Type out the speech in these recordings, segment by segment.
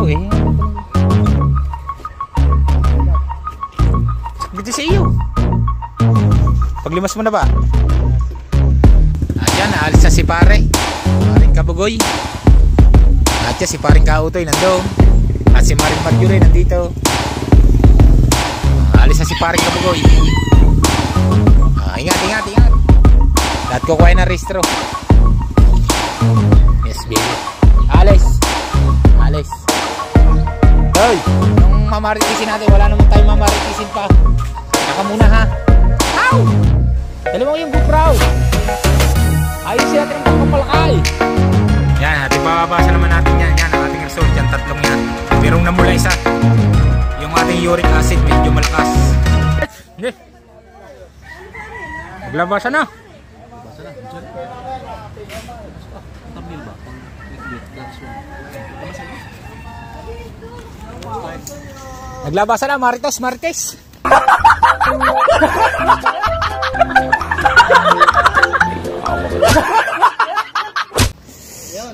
araw eh. Dito sa iyo. Paglimas mo na ba? Ayan, naalis na si pare. Paring Kabugoy. At yan, si paring Kautoy nandun. At si Maring Marjorie nandito. Alis na si paring Kabugoy. Ingat. Lahat ko kuha ng restro. Yes, baby. Alis. Hoy, nung mamaritisin natin, wala naman tayong mamaritisin pa. Naka muna ha. Ow! Dali mo yung GoPro. Ayos natin ang pagpapalakay. Yan, ating bababasa naman natin yan. Yan ang ating result. Yan, tatlong yan. Merong namula isa. Yung ating uric acid medyo malakas. Naglabasa na. Naglabasa na, Marites. Yun,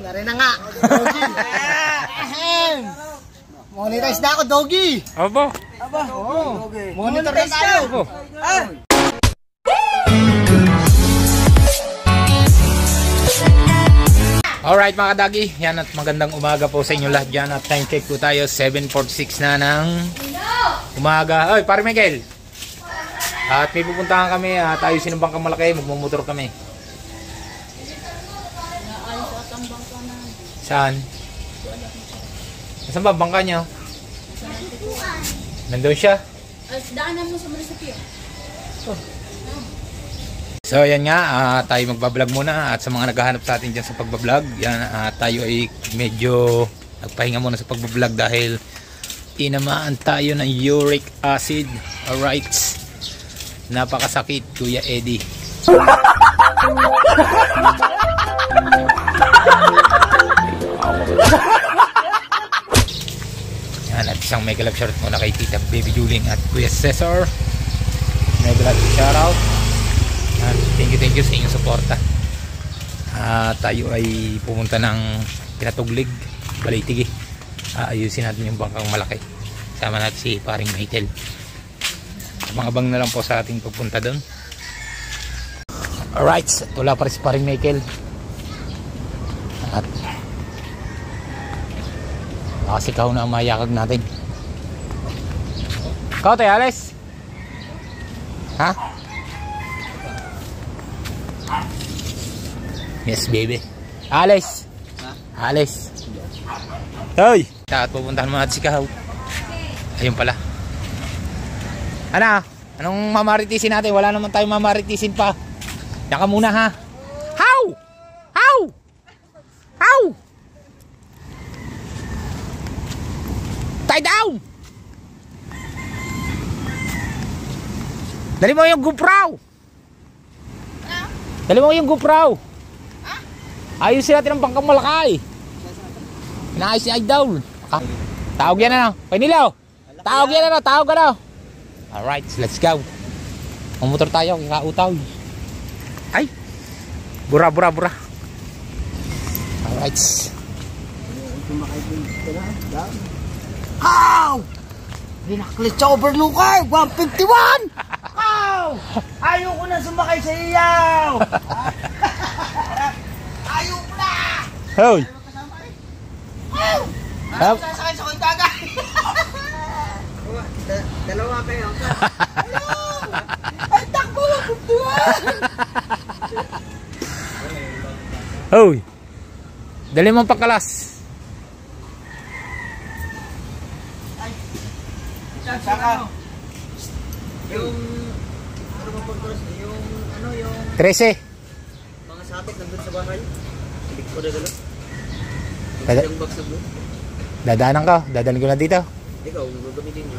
narin na nga. Doggy. Monetize na ako, Doggy. Aba. Monitor na tayo. Alright mga kadagi, yan at magandang umaga po sa inyo lahat dyan. At time check po tayo, 7:46 na ng umaga. Oy, pare Miguel. At may pupuntahan kami, tayo sinubang kamalaki, magmumotor kami. Saan? Saan ba bangka niya? Nandun siya? Daanan mo sa munisipyo. So yan nga, tayo magbablog muna. At sa mga naghahanap sa atin dyan sa pagbablog, yan, tayo ay medyo nagpahinga muna sa pagbablog dahil tinamaan tayo ng uric acid. Alright, napakasakit Kuya Eddie. Yan, at isang mega love shoutout muna kay Tita Baby Juling at Kuya Cesar. Mega love shoutout. Thank you sa inyong suporta. Tayo ay pumunta ng Pinatuglig, Balaytigi. Ayusin natin yung bangkang malaki. Sama natin si paring Michael. Abang-abang na lang po sa ating pupunta doon. Alright, wala pa rin si paring Michael. At kasi ikaw na ang mayakag natin. Ikaw tayo, Alex? Ha? Yes, baby. Alice. Alice. Hoy. At pupuntahan mo natin si Kahaw. Ayun pala. Anong mamaritisin natin? Wala naman tayong mamaritisin pa. Yaka muna ha. How? Tie down. Dali mo yung GoPro. Ayusin natin ang bangkang malakay. Inaayos si Idol. Tawag yan na. Panilaw. Tawag ka na. Alright, let's go. Mamotor tayo, kikautaw. Ay. Bura. Alright. How? Binaklit sa overlooker. 151. How? Ayoko na sumakay sa iyaw. Ayoko na. Hoy. Ayoko na sakay sa kontaga. Dalawa kayo. Ay, takbo lang kumpuan. Hoy. Dali mo pagkalas. Saka yung ano ba pagkalas? Yung 13. mga sapit nandun sa bahay. Hindi ko na dala. Yung box na blue. Dadaanan ka. Dadalhin ko na dito. Ikaw, gagamitin nyo.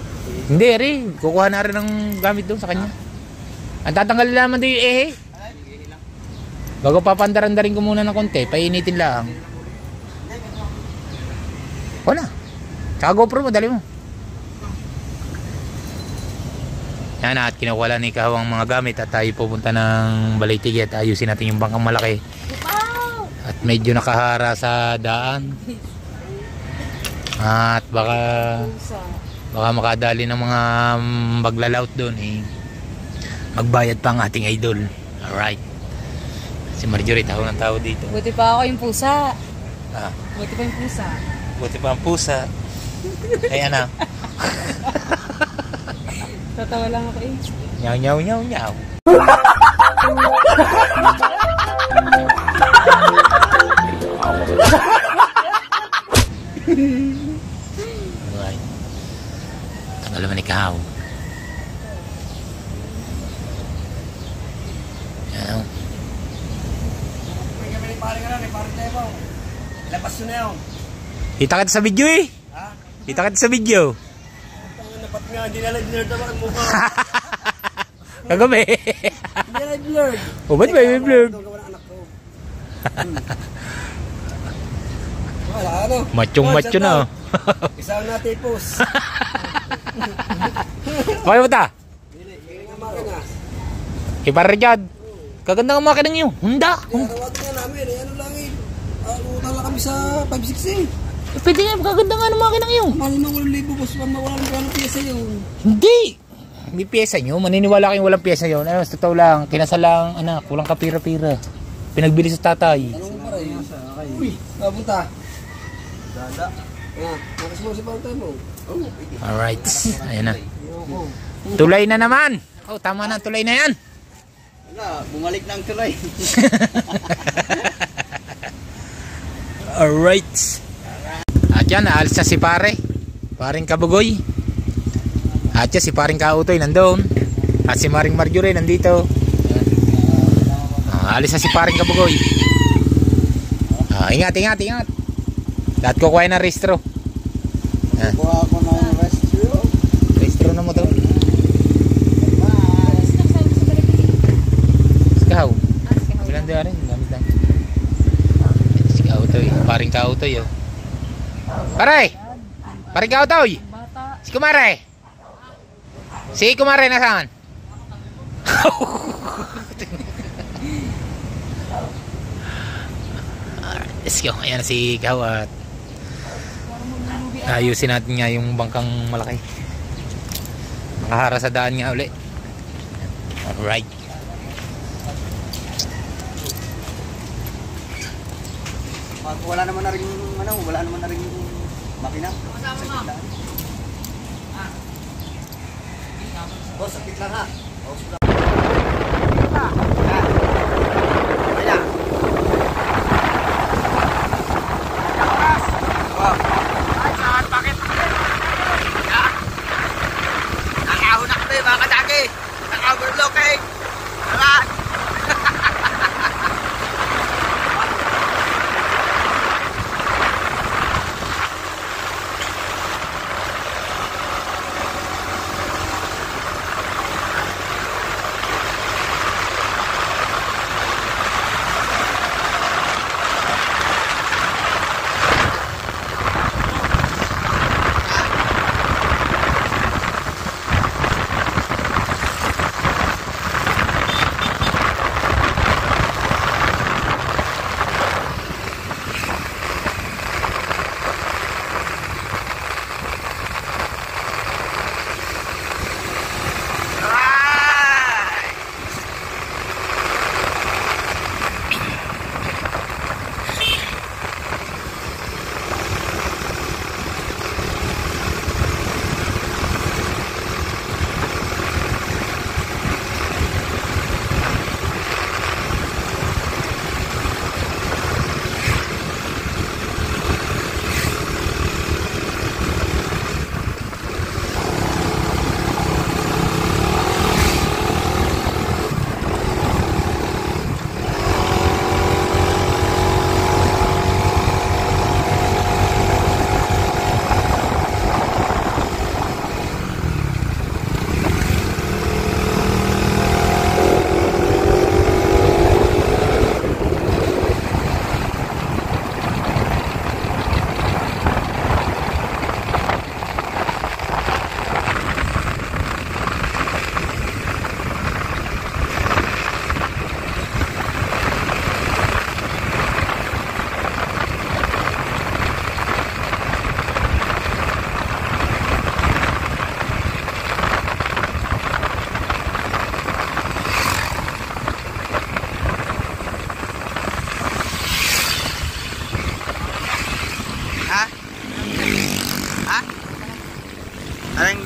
Hindi, rin. Kukuha na rin ng gamit doon sa kanya. Ang tatanggalin naman doon yung bago papandaran-darin ko muna ng konti. Painitin lang. O na. Tsaka GoPro mo, dali mo. Yan, at kinawala ni Kahawang mga gamit at tayo pupunta ng Balaytigi at ayusin natin yung bangkang malaki. At medyo nakahara sa daan. At baka Pusa. makadali ng mga maglalaut doon eh. Magbayad pa ang ating idol. Alright. Si Marjorie, tao ng tao dito. Buti pa ako yung pusa. Ah, Buti pa yung pusa. buti pa ang pusa. Kaya na. Tatawa lang ako eh. Nyaw, nyaw, nyaw, nyaw. Alright. Tagal naman ikaw. Yan o. Labas yun na yun. Kita kita sa video eh. Ha? Kita kita sa video. Dapat nga, hindi na live-blurred naman ang mukha. Kagabi. Hindi na live-blurred. O ba't ba yung vlog? Ito, gawa ng anak ko. Wala, ano? Machong macho na. Isang natin pus. Okay mo ta? Hindi nga makina. Kipare dyan. Kaganda ng makina niyo. Hunda. Arawat nga namin, ano lang eh. Utang lang kami sa 560. Pwede nga, kaganda nga ng makina niyo. Mahal na 8,000 boss, wala ng piyesa yun. Hindi. May pyesa nyo. Maniniwala kayong walang pyesa yun. Ano, sa totoo lang. Kinasalang, anak, kulang kapira-pira. Pinagbili sa tatay. Anong para yun? Uy, napunta. Dada. Ayan, nakasmo si Pantay mo. Alright. Ayan na. Tulay na naman. Oh, tama na. Tulay na yan. Wala, bumalik na ang tulay. Alright. At yan, naalis na si pare. Paring Kabugoy. At yan, si paring Kautoy nandun. At si Maring Marjorie nandito. Alis na si paring Kabugoy. Ingat, ingat, ingat. Lahat ko kuha ng restro. Kuha ako ng rescue. Restro na mo to. Sikaw. Bilang doon rin. Gamit lang. Si Kautoy. Paring Kautoy oh. Pare! Paring Kautoy! Si Kumare! Si Kumare nasaan? Let's go. Ayan na si Gawat. Ayusin natin nga yung bangkang malaki. Makahara sa daan nga uli. Alright. Wala naman na rin, ano, wala naman na rin makina. Boss, sakit lang ha. Nakahon na kami mga kadaki. Naka-overlock eh. Arat.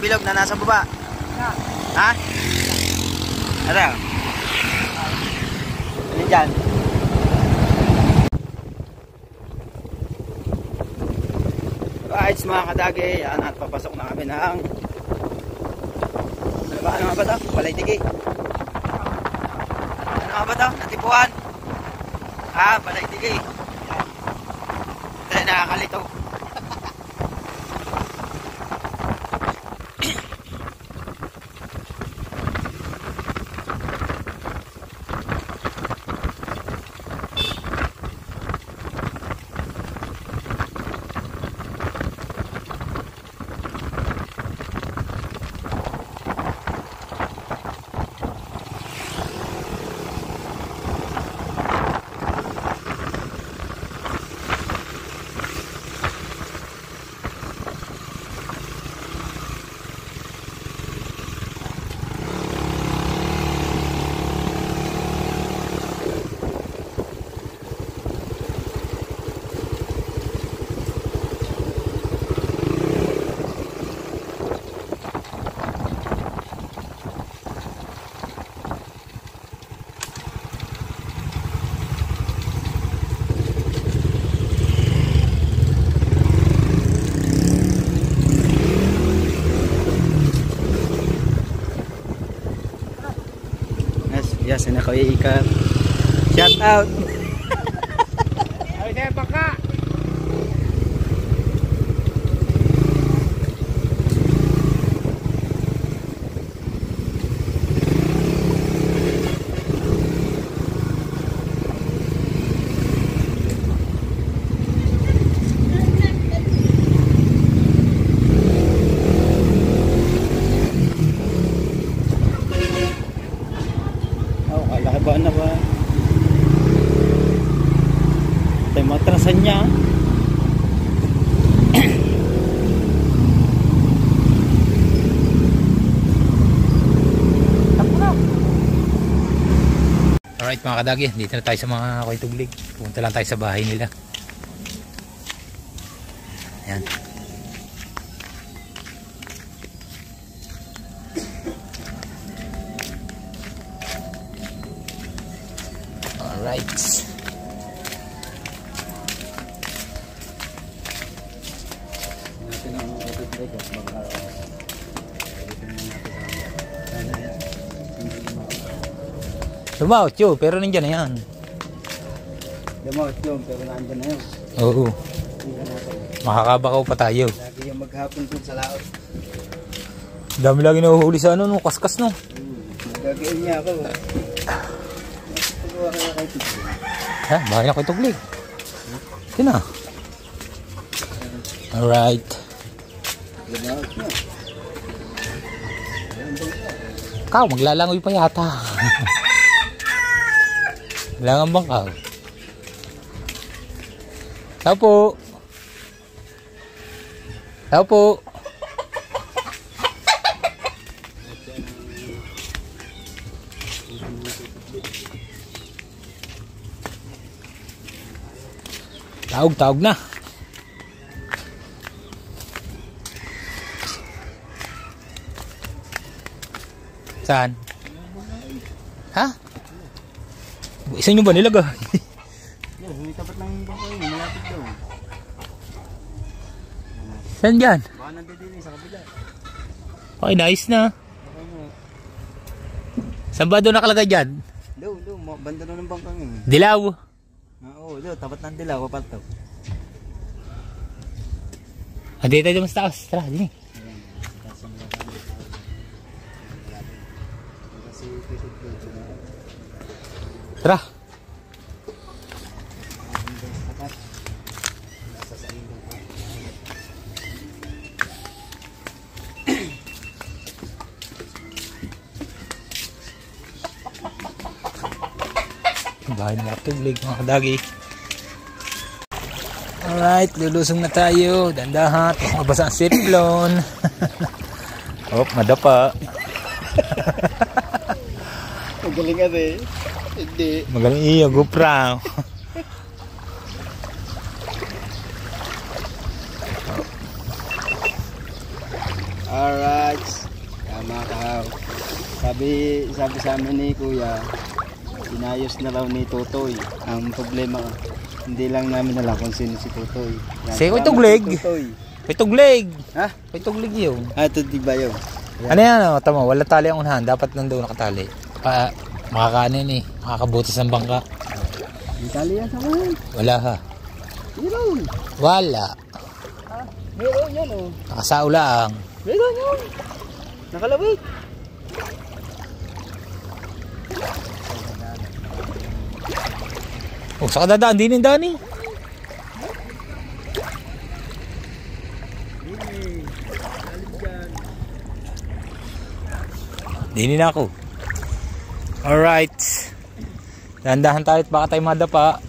bilog na nasa baba. Ha? Ano? Ano dyan? Right, mga kadagi, yan at papasok na kami ng ano ba ito? Balaytigi. Ano ba ito? Natipuan? Balaytigi. Ito nakakalito. Yes, na Kuya Ika. Shout out. Ay, dahil baka. Ba na ba? Tayo matrasan niya. Alright mga kadagi, dito na tayo sa mga Koituglig. Pumunta lang tayo sa bahay nila. Ayan. Alright. Lumaot yun, pero nandiyan na yan. Lumaot yun, pero nandiyan na yun. Oo. Makakabakaw pa tayo. Lagi yung maghapon dun sa laot. Dami lagi nahuhuli sa ano, no? Kaskas no. Gagawin niya ako. Ha? Bahay na Koituglig. Ito na. Alright. Kao, maglalangoy pa yata. Langan bang kao? Tao po. Tao po. Taog na. Saan? Ha? Isa nyo ba nilagay? Tapat lang yung bangko yun, malapit daw. Saan dyan? Baka nandito sa kabila. Okay, nice na. Saan ba doon nakalagay dyan? Daw, banda na ng bangko yun. Dilaw. Oo, tapat ng dilaw, kapaltaw. Hindi tayo mas taas. Tara, din eh. Tara. Bahay na Koituglig mga kadagi. Alright, lulusong na tayo. Dandahan, mabasa ang sirplon. Oh, madapa. Magaling ka eh. Hindi. Magaling iyo, GoPro. Alright. Sabi sa amin ni Kuya, inayos na raw ni Totoy. Ang problema, hindi lang namin alam kung sino si Totoy. Yan, Si Kuy salamat Tuglig. kay Totoy. May tuglig. Ha? May tuglig yun. Ito di ba yun? Ano yan? Oh? Tama, wala tali ang unahan. Dapat nandoon nakatali. Makakanin eh. Makakabutas ng bangka. Itali yan sa mga. Wala ha. Meron. Wala. Meron yan oh. Nakasaula ang. Meron yun. Nakalawit. Oh, saka dadaan din yung Dani. Dinin na ako. Alright. Dahan-dahan tayo at baka tayo madapa.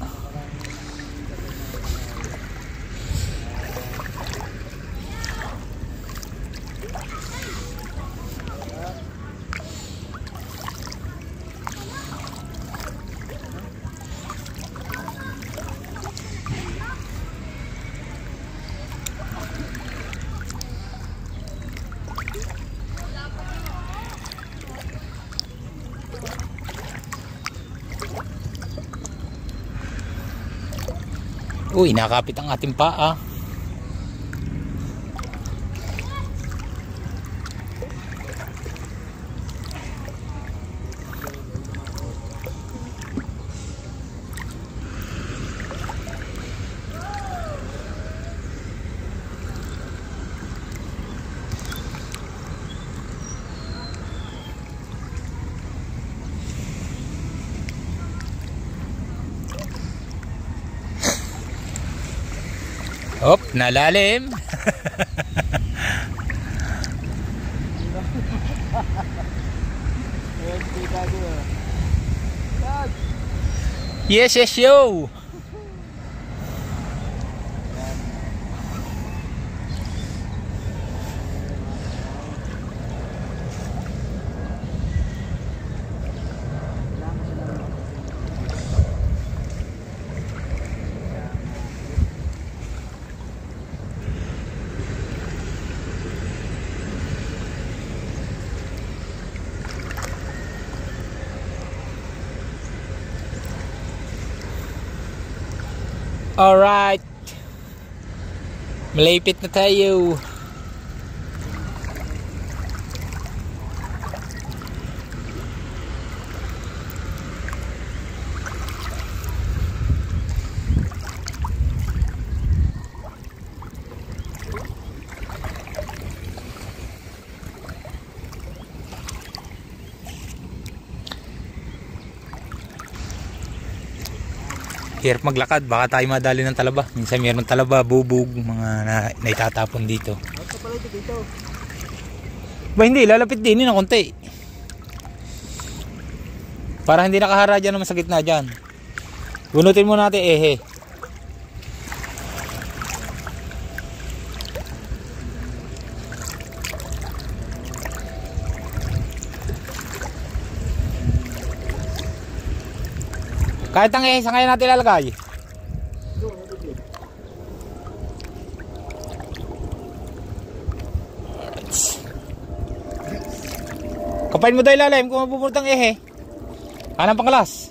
Uy, nakapit ang ating paa. Hop, nalalim. Yes, yes, yo. Alright. Malapit na tayo. Hirap maglakad, baka tayo madali ng talaba. Minsan mayroon talaba, bubog, mga naitatapon dito. Ba hindi, lalapit din ng konti. Para hindi nakahara dyan naman sa gitna dyan. Bunutin mo natin ehe. Kahit ang ehe, saan kaya natin lalagay? Kapain mo daw ilalim kung mabubunot ang ehe. Anong pangkalas?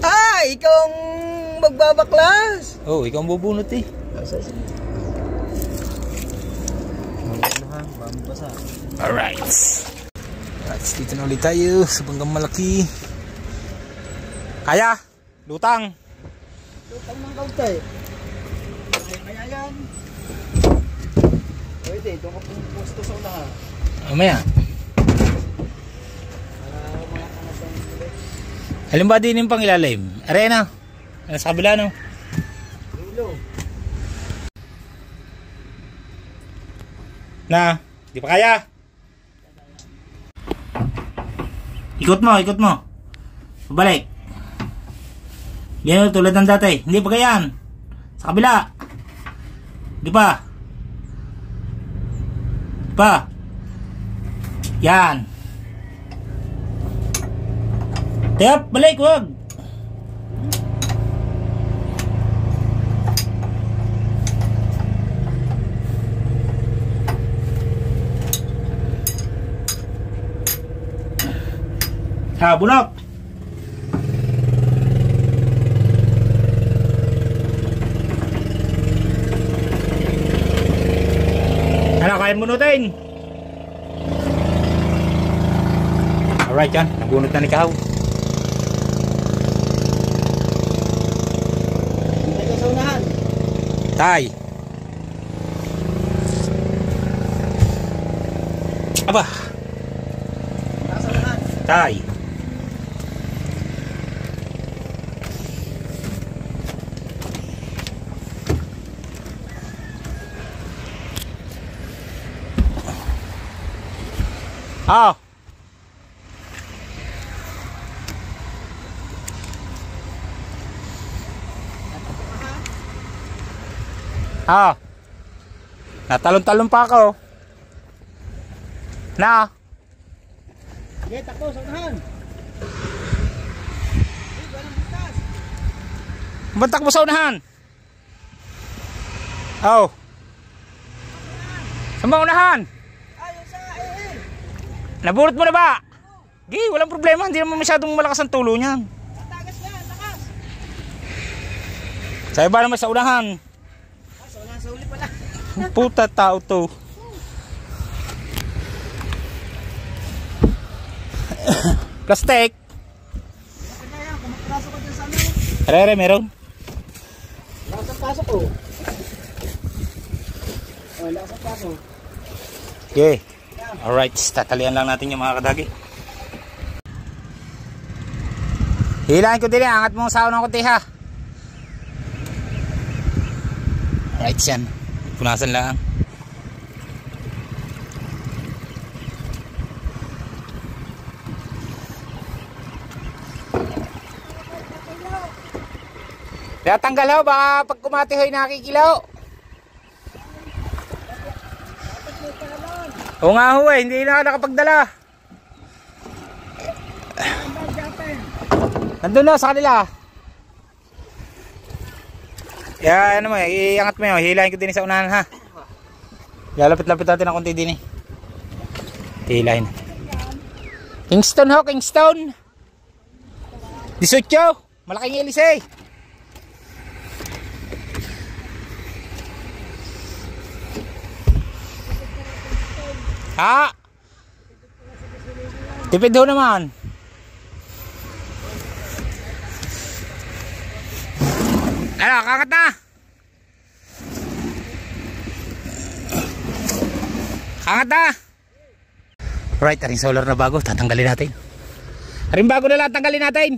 Ah, ikaw ang magbabaklas. Oh, ikaw ang bubunot eh. Alright. Dito na ulit tayo sa Banggang Malaki. Kaya? Lutang. Lutang ng kautay. Kaya yan. Pwede, doon ka pupusto sa unahan. Mamaya. Alin ba din yung pang ilalim? Arena. Sa kabila no? Dulo. Na, di pa kaya? Ikot mo, ikot mo. Pabalik. Yan tulad ng dati. Hindi pa ganyan. Sa kabila. Di pa. Di pa. Yan. Tep, balik, wag. Ah, bunok. Ano, kaya bunutin? Alright yan, nabunot na ni Kahaw. Hintay ka sa unahan. Tay. Aba, Nasa unahan. tay. Ah. Ah. Natalon-talon pa ako. Na. Sige, takbo sa unahan. Bantak mo sa unahan. Oh. Sa mga unahan. Ayun sa Nabunot mo na ba? Di, walang problema. Hindi naman masyadong malakas ang tulo niyan. tagas yan, takas. Sa iba naman sa unahan. Sa unahan sa uli pala. Puta tao to. Plastic. Kaya, kumapasok ko dyan sa ano. Rere, meron. Lakas ang pasok ko. Oh, lakas ang pasok. Okay. Alright, tatalian lang natin yung mga kadagi. Hilahin ko din, angat mo sa unang kunti ha. Alright yan. Punasan lang. Kaya tanggal ho, baka pag kumati ho'y nakikilaw. Oo nga ho eh, hindi na nakapagdala. Nandun na sa kanila. Kaya ano mo, iangat mo yun, hilahin ko din sa unahan ha. Lalapit-lapit natin ng konti din eh. Hilahin. Kingston ho, Kingston. 18, malaking ilis eh. Ha? Tipid ho naman. Ano, kakat na. Kakat na. Right, aring solar na bago, tatanggalin natin. Aring bago na lang, tanggalin natin.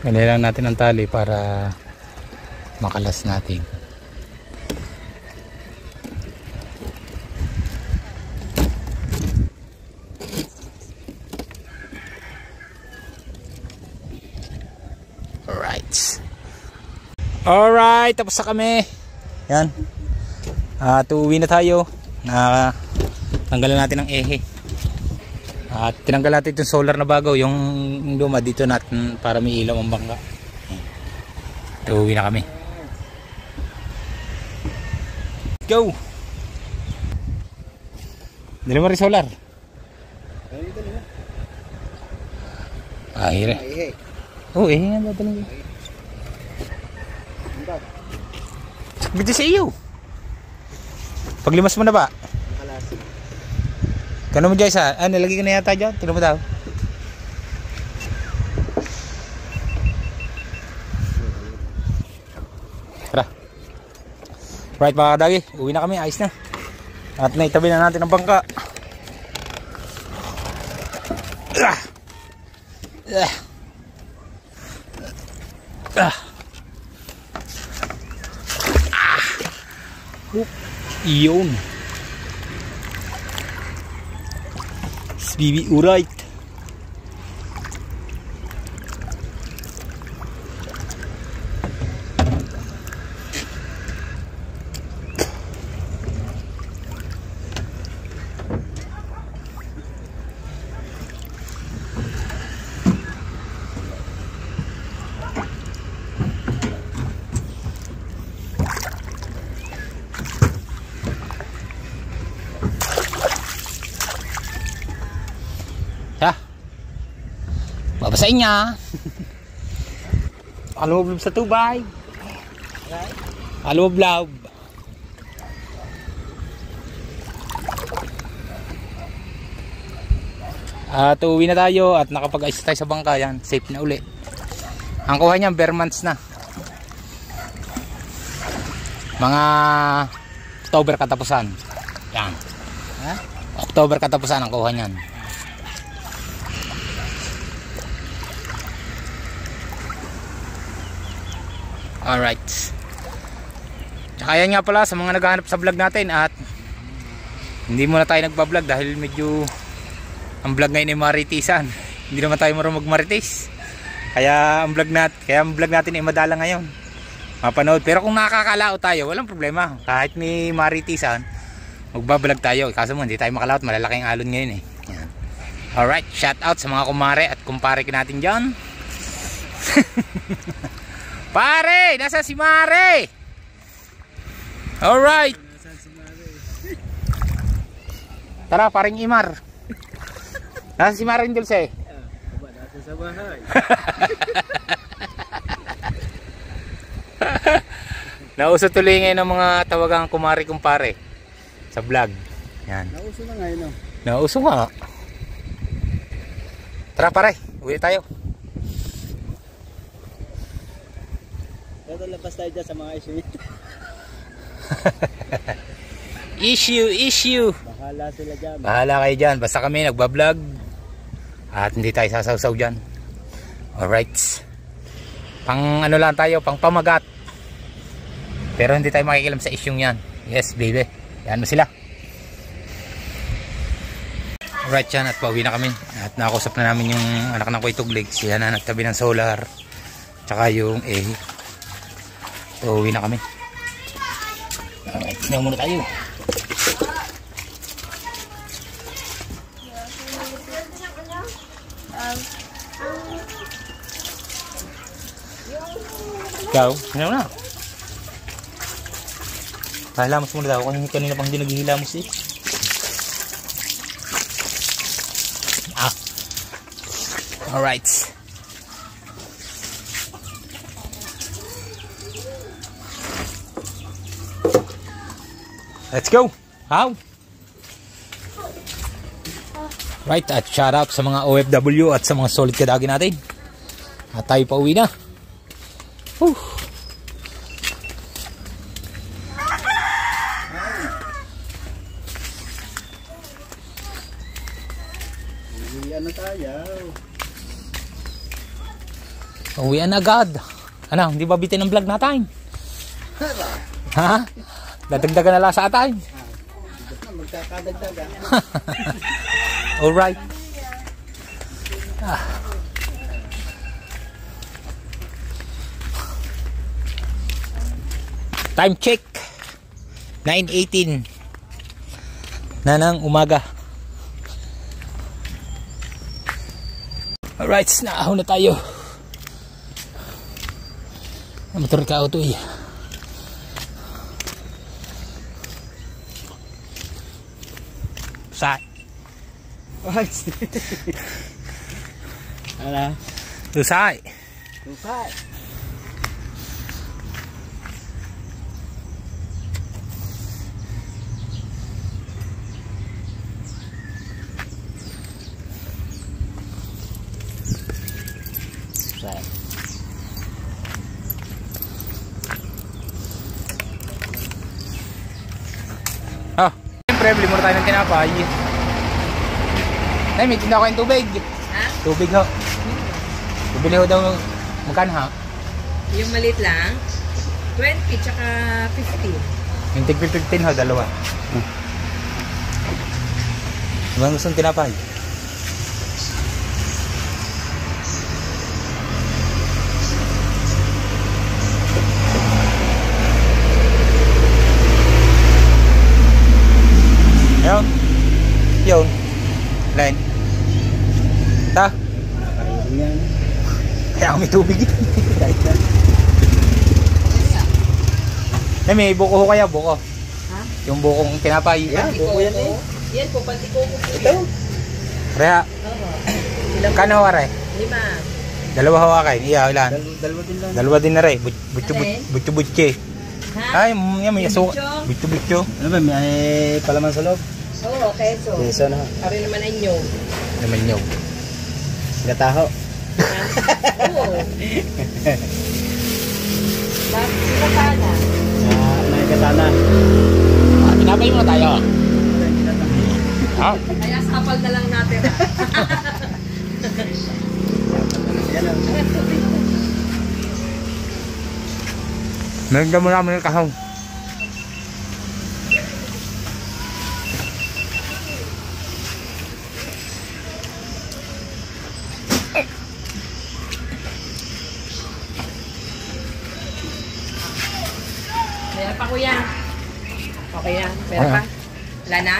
Kailangan natin ang tali para makalas natin. Alright, tapos na kami. Yan. Uuwi na tayo. Tanggalan natin ang ehe. At tinanggal natin itong solar na bago. Yung luma dito natin para may ilaw ang bangka. Uuwi na kami. Let's go. Dali mo rin solar. Ahire. Oh, ehe nga dadaling. Bito sa iyo. Paglimas mo na ba? Kano mo guys ha? Nalagay ko na yata dyan. Tino mo daw. Tara. Right mga kadagi. Uwi na kami. Ayos na. At naitabi na natin ang bangka. Iyon. Bibi urait. Babasahin niya. Alublob sa tubay. Alublob. At uwi na tayo at nakapag-ayos tayo sa bangka. Yan, safe na uli. Ang kuha niya, bare months na. Mga October katapusan. Yan. October katapusan ang kuha niyan. Alright. Tsaka yan nga pala sa mga naghahanap sa vlog natin at hindi muna tayo nagpa-vlog dahil medyo ang vlog ngayon ay maritisan. Hindi naman tayo marunong magmaritis. Kaya ang vlog natin ay madala ngayon. Mapanood. Pero kung nakakalao tayo, walang problema. Kahit may maritisan, magbablog tayo. Kaso mo, hindi tayo makalaot. Malalaking alon ngayon eh. Yan. Alright. Shout out sa mga kumare at kumpare natin dyan. Pare! Nasa si Mare! Alright. Tara, paring Imar. Nasa si Mare Dulce. Nasa sa bahay. Nauso tuloy ngayon ng mga tawagang kumare kumpare sa vlog. Yan. Nauso na ngayon, no? Nauso nga. Tara pare, uwi tayo. Pero labas tayo dyan sa mga issue nito. Issue. Bahala sila dyan. Bahala kayo dyan. Basta kami nagbablog. At hindi tayo sasawsaw dyan. Alright. Pang ano lang tayo, pang pamagat. Pero hindi tayo makikilam sa issue yan. Yes baby. Yan mo sila. Alright yan, at pauwi na kami. At nakausap na namin yung anak ng Kuituglig. Siya na nagtabi ng solar. Tsaka yung pauwi na kami. Alright, sinaw muna tayo. Ikaw, sinaw na. Hilamos muna daw. Kanina pang hindi naghihilamos eh. Alright. Let's go. How? Right, at shout out sa mga OFW at sa mga solid kadagi natin. At tayo pa uwi na. Whew. Uwian na tayo. Uwian agad. Ano, hindi ba bitin ang vlog natin? Ha? Dadagdagan na lang sa atay. Magkakadagdagan. Alright. Time check. 9:18 na ng umaga. Alright, naahon na tayo. Motor ka auto eh. Sa What? Ala. Lusay. Lusay. Siyempre, bili muna tayo ng tinapay. Ay, may tinda ko yung tubig. Ha? Tubig ho. Bibili ho daw magkano ha? Yung maliit lang, 20 tsaka 15. Yung tig 15 ho, dalawa. Ibang gustong tinapay. Yun. Yun. Line. Ta. Yan. Kaya may tubig. Eh, may buko ho kaya, buko. Ha? Yung bukong tinapay. Yan, buko yan eh. Yan po, pati ko po. Ito. Kaya, Oo. kano ho, are? 5. Dalawa hawakan. Iya, ilan? Dalawa din lang. Dalawa din na rin. Alin? Butyo-butyo. Ha? Ay, yan may aso. Butyo-butyo. Ano ba, may palaman sa loob? Oo, keso. Keso na. Pare naman ay nyo. Naman nyo. Gataho. Oo. Bakit sila sana? May katana. Pinapay muna tayo. Ha? Kaya sapal na lang natin. Yan o. Nagda mo namin ng kahong. Meron pa kuya. Okay na. Meron pa. Wala na?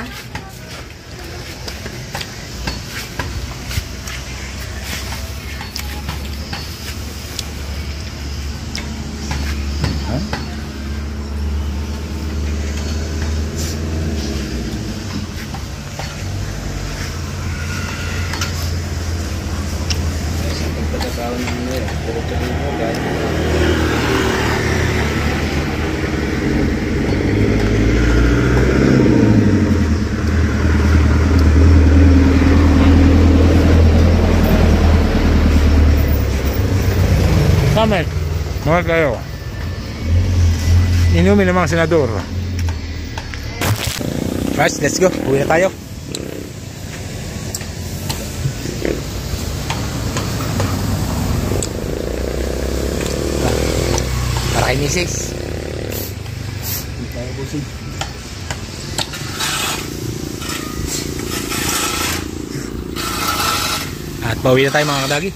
Pagkatao ng ano eh. Diretso dito guys. Samet, mahal kayo. Inumin ng mga senador. Guys, let's go. Uwi na tayo. Para kay Mrs. Hindi tayo busing. At pauwi na tayo mga kadagi.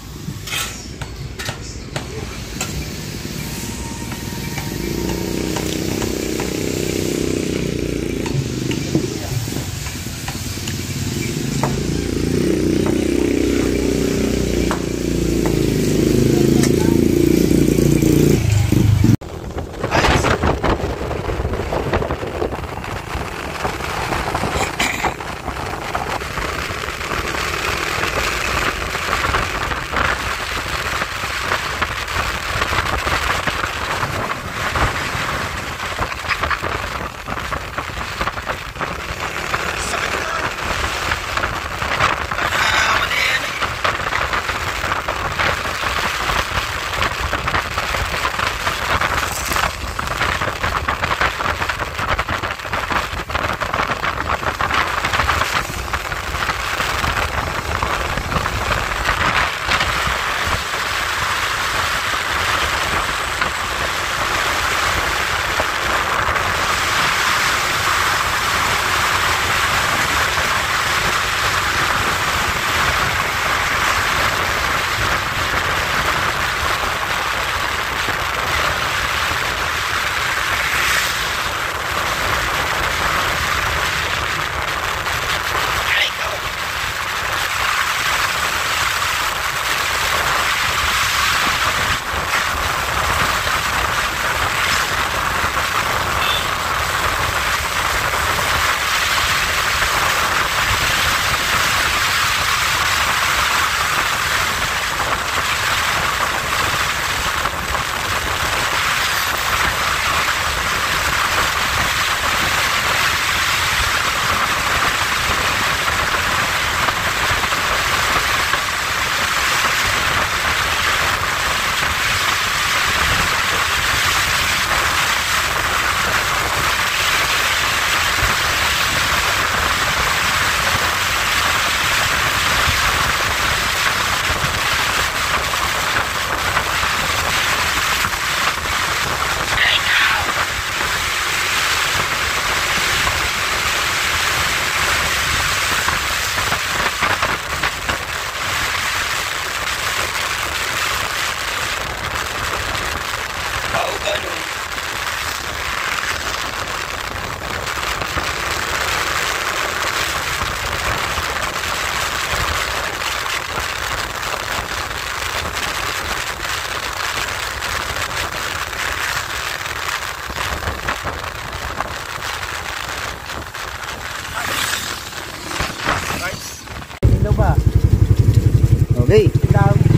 Okay.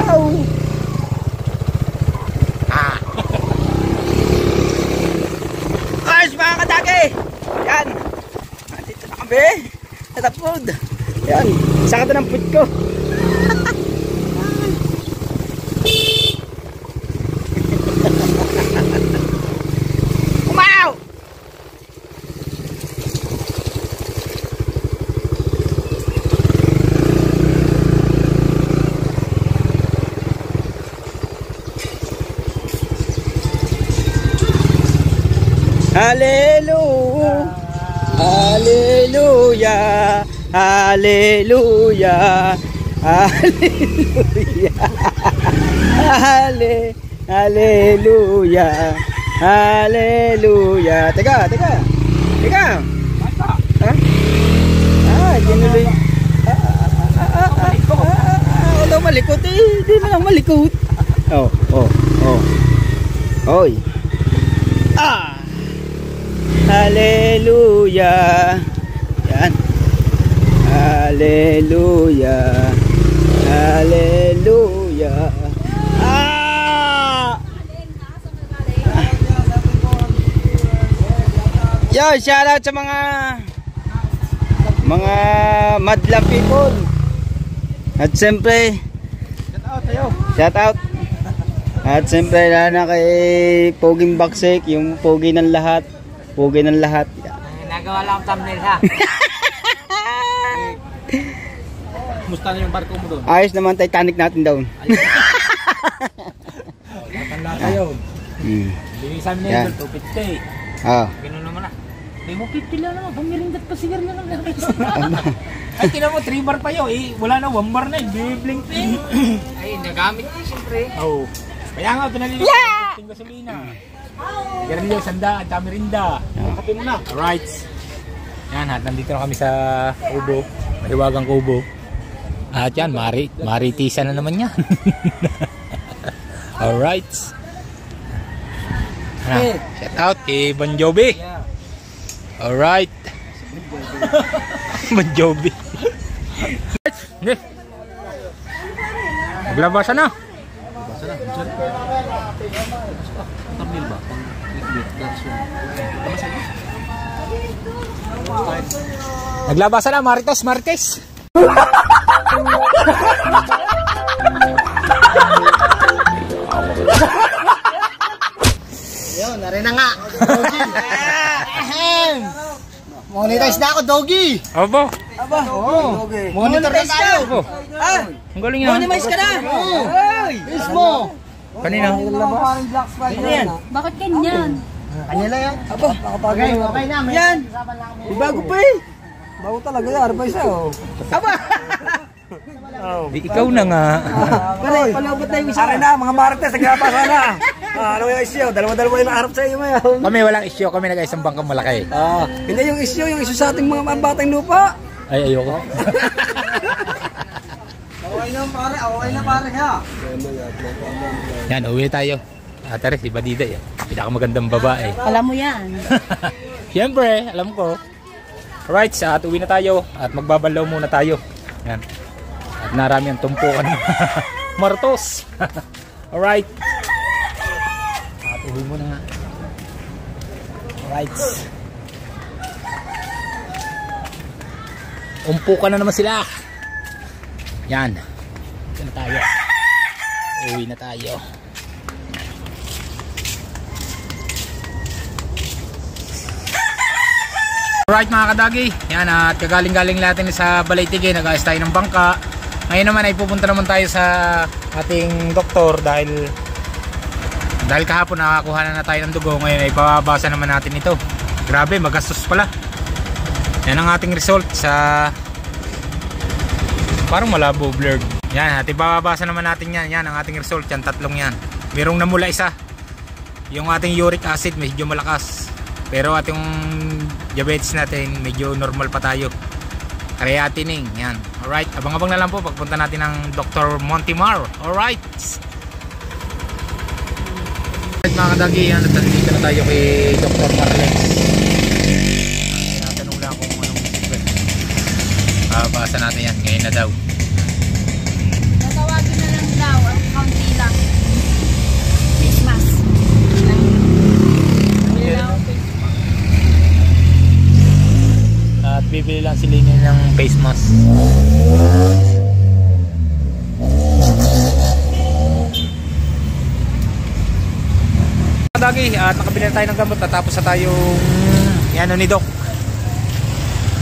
Wow! Ayos mga kadagi! Yan! Nandito na kami! Sa tapod! Yan! Saka ito ng put ko! Umaw! Hallelujah! Hallelujah! Hallelujah! Hallelujah! Hallelujah! Hallelujah! Teka! Ha? Ginuloy. Wala malikot eh. Hindi mo lang malikot. Oh. Hoy. Hallelujah. Yan. Hallelujah. Hallelujah. Yo, shout out sa mga madlang people. At siyempre, shout out. At siyempre na kay Poging Baksik, yung pogi ng lahat. Pogi ng lahat. Nagawa lang ang thumbnail ha. Musta na yung barko mo doon? Ayos naman, Titanic natin doon. Matanda kayo. Linisan mo Yan. na ito, 250. Ganun naman na. Hindi mo 50 lang naman, pumirindat pa sigar na lang. Ay, tinan mo, 3 bar pa yun. Eh, wala na, 1 bar na, blink pa. Ay, nagamit ko siyempre. Oo. Kaya nga, pinalilipat ng gasolina. Ganun yung sanda at tamirinda. Kape mo na. Alright. Yan, at nandito na kami sa Kubo. Mahiwagang Kubo. At yan, maritisa na naman yan. Alright. Shout out kay Bon Jovi. Alright. Bon Jovi. Maglabasan na. Naglabasan na, Marites. Yun, narin na nga. Monetize na ako, Doggy. Aba. Monitor na tayo. Aba. Ang galing yan. Monetize ka na. Mismo. Kanina. Bakit ganyan? Kanya lang yan. Aba, okay na. Yan. Bago pa eh. Bago talaga yan. Ano pa isa oh. Aba. Di ikaw na nga. Palabot na yung isa. Aray na, mga Marites, naglapasa na. Ano yung issue? Dalawa-dalawa yung naharap sa iyo ngayon. Kami walang issue, kami nag-isang bangkang malaki. Hindi yung issue sa ating mga batang lupa. Ay, ayoko. Okay na pare ha. Yan, uwi tayo. Ate Res, iba dida yan. Pinakamagandang babae. Alam mo yan. Siyempre, alam ko. Alright, at uwi na tayo. At magbabalaw muna tayo. Yan. At narami ang tumpukan ng martos. Alright. At uwi muna nga. Alright. Umpukan na naman sila. Yan. Uwi na tayo. Uwi na tayo. Alright mga kadagi, yan at kagaling-galing natin sa Balaytige, nag-aayos tayo ng bangka. Ngayon naman ay pupunta naman tayo sa ating doktor dahil kahapon nakakuha na tayo ng dugo. Ngayon ay pababasa naman natin ito. Grabe, magastos pala. Yan ang ating result sa parang malabo, blurred. Yan, at ipababasa naman natin yan. Yan ang ating result, yan tatlong yan. Merong namula isa. Yung ating uric acid medyo malakas. Pero ating diabetes natin medyo normal pa tayo. Creatinine, yan. Alright, abang-abang na lang po pagpunta natin ng Dr. Montimar. Alright. Alright mga kadagi, yan. Nandito na tayo kay Dr. Marlene. Tinatanong lang kung anong secret. Babasa natin yan, ngayon na daw. Tatawagin na lang daw. bibili lang si Lini ng face mask. Dagi, at nakabili na tayo ng gamot at tapos na tayong yan ni Doc.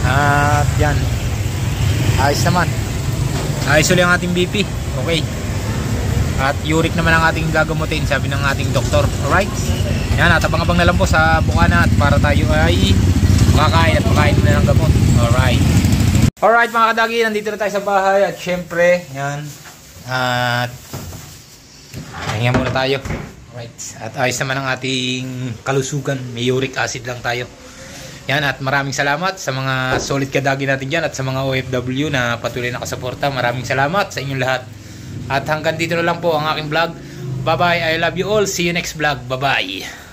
At yan, ayos naman, ayos ulit ang ating BP. Okay, at uric naman ang ating gagamutin, sabi ng ating doktor. Alright, yan, at abang-abang na lang po sa bukana at para tayo ay makakain at makain na ng gamot. Alright mga kadagi, nandito na tayo sa bahay at syempre yan, at hinga muna tayo. Right. At ayos naman ang ating kalusugan. May uric acid lang tayo. Yan, at maraming salamat sa mga solid kadagi natin dyan at sa mga OFW na patuloy na nakasuporta. Maraming salamat sa inyong lahat. At hanggang dito na lang po ang aking vlog. Bye bye, I love you all. See you next vlog. Bye bye.